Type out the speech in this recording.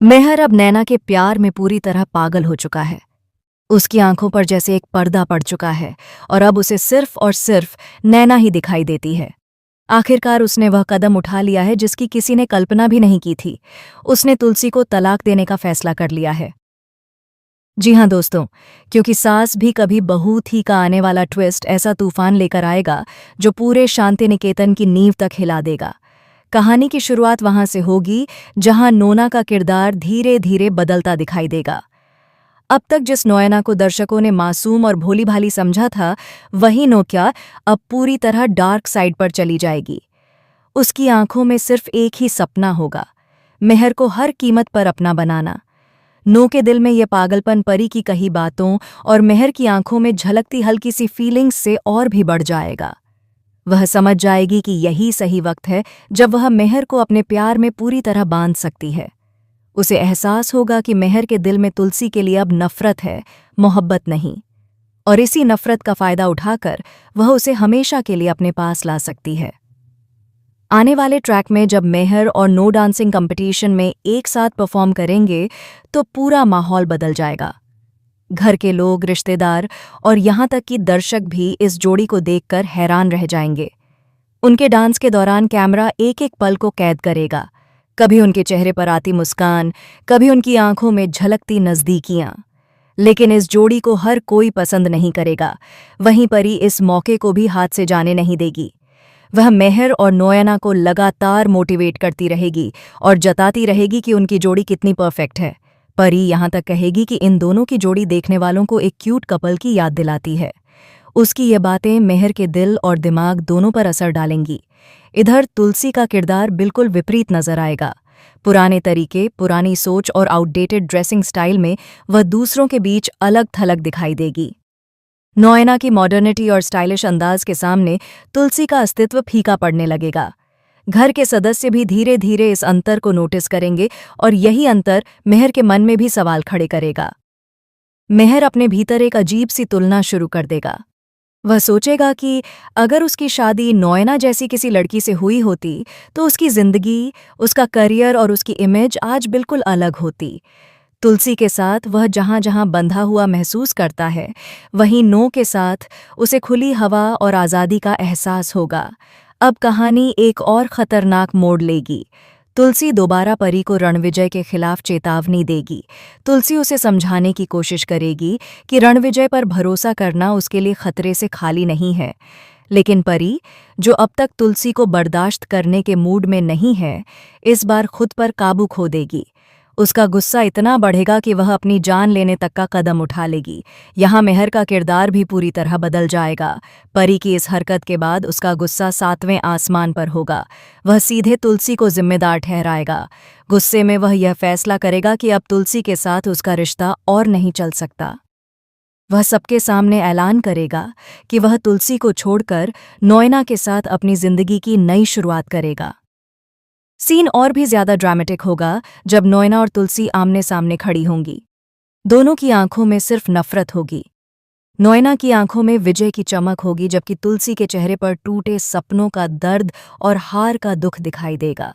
मेहर अब नैना के प्यार में पूरी तरह पागल हो चुका है। उसकी आंखों पर जैसे एक पर्दा पड़ चुका है और अब उसे सिर्फ और सिर्फ नैना ही दिखाई देती है। आखिरकार उसने वह कदम उठा लिया है जिसकी किसी ने कल्पना भी नहीं की थी। उसने तुलसी को तलाक देने का फैसला कर लिया है। जी हाँ दोस्तों, क्योंकि सास भी कभी बहू थी का आने वाला ट्विस्ट ऐसा तूफान लेकर आएगा जो पूरे शांति निकेतन की नींव तक हिला देगा। कहानी की शुरुआत वहां से होगी जहां नोना का किरदार धीरे धीरे बदलता दिखाई देगा। अब तक जिस नोएना को दर्शकों ने मासूम और भोली भाली समझा था, वही नोक्या अब पूरी तरह डार्क साइड पर चली जाएगी। उसकी आंखों में सिर्फ एक ही सपना होगा, मेहर को हर कीमत पर अपना बनाना। नो के दिल में ये पागलपन परी की कही बातों और मेहर की आंखों में झलकती हल्की सी फीलिंग्स से और भी बढ़ जाएगा। वह समझ जाएगी कि यही सही वक्त है जब वह मेहर को अपने प्यार में पूरी तरह बांध सकती है। उसे एहसास होगा कि मेहर के दिल में तुलसी के लिए अब नफरत है, मोहब्बत नहीं। और इसी नफरत का फायदा उठाकर वह उसे हमेशा के लिए अपने पास ला सकती है। आने वाले ट्रैक में जब मेहर और नो डांसिंग कंपटीशन में एक साथ परफॉर्म करेंगे तो पूरा माहौल बदल जाएगा। घर के लोग, रिश्तेदार और यहाँ तक कि दर्शक भी इस जोड़ी को देखकर हैरान रह जाएंगे। उनके डांस के दौरान कैमरा एक एक पल को कैद करेगा। कभी उनके चेहरे पर आती मुस्कान, कभी उनकी आंखों में झलकती नज़दीकियां। लेकिन इस जोड़ी को हर कोई पसंद नहीं करेगा। वहीं परी इस मौके को भी हाथ से जाने नहीं देगी। वह मेहर और नोएना को लगातार मोटिवेट करती रहेगी और जताती रहेगी कि उनकी जोड़ी कितनी परफेक्ट है। परी यहाँ तक कहेगी कि इन दोनों की जोड़ी देखने वालों को एक क्यूट कपल की याद दिलाती है। उसकी ये बातें मेहर के दिल और दिमाग दोनों पर असर डालेंगी। इधर तुलसी का किरदार बिल्कुल विपरीत नजर आएगा। पुराने तरीके, पुरानी सोच और आउटडेटेड ड्रेसिंग स्टाइल में वह दूसरों के बीच अलग थलग दिखाई देगी। नोएना की मॉडर्निटी और स्टाइलिश अंदाज के सामने तुलसी का अस्तित्व फीका पड़ने लगेगा। घर के सदस्य भी धीरे धीरे इस अंतर को नोटिस करेंगे और यही अंतर मेहर के मन में भी सवाल खड़े करेगा। मेहर अपने भीतर एक अजीब सी तुलना शुरू कर देगा। वह सोचेगा कि अगर उसकी शादी नोएना जैसी किसी लड़की से हुई होती तो उसकी जिंदगी, उसका करियर और उसकी इमेज आज बिल्कुल अलग होती। तुलसी के साथ वह जहाँ जहाँ बंधा हुआ महसूस करता है, वहीं नो के साथ उसे खुली हवा और आज़ादी का एहसास होगा। अब कहानी एक और खतरनाक मोड़ लेगी। तुलसी दोबारा परी को रणविजय के खिलाफ चेतावनी देगी। तुलसी उसे समझाने की कोशिश करेगी कि रणविजय पर भरोसा करना उसके लिए खतरे से खाली नहीं है। लेकिन परी, जो अब तक तुलसी को बर्दाश्त करने के मूड में नहीं है, इस बार खुद पर काबू खो देगी। उसका गुस्सा इतना बढ़ेगा कि वह अपनी जान लेने तक का कदम उठा लेगी। यहाँ मेहर का किरदार भी पूरी तरह बदल जाएगा। परी की इस हरकत के बाद उसका गुस्सा 7वें आसमान पर होगा। वह सीधे तुलसी को जिम्मेदार ठहराएगा। गुस्से में वह यह फैसला करेगा कि अब तुलसी के साथ उसका रिश्ता और नहीं चल सकता। वह सबके सामने ऐलान करेगा कि वह तुलसी को छोड़कर नोएना के साथ अपनी जिंदगी की नई शुरुआत करेगा। सीन और भी ज्यादा ड्रामेटिक होगा जब नोएना और तुलसी आमने सामने खड़ी होंगी। दोनों की आंखों में सिर्फ नफरत होगी। नोएना की आंखों में विजय की चमक होगी, जबकि तुलसी के चेहरे पर टूटे सपनों का दर्द और हार का दुख दिखाई देगा।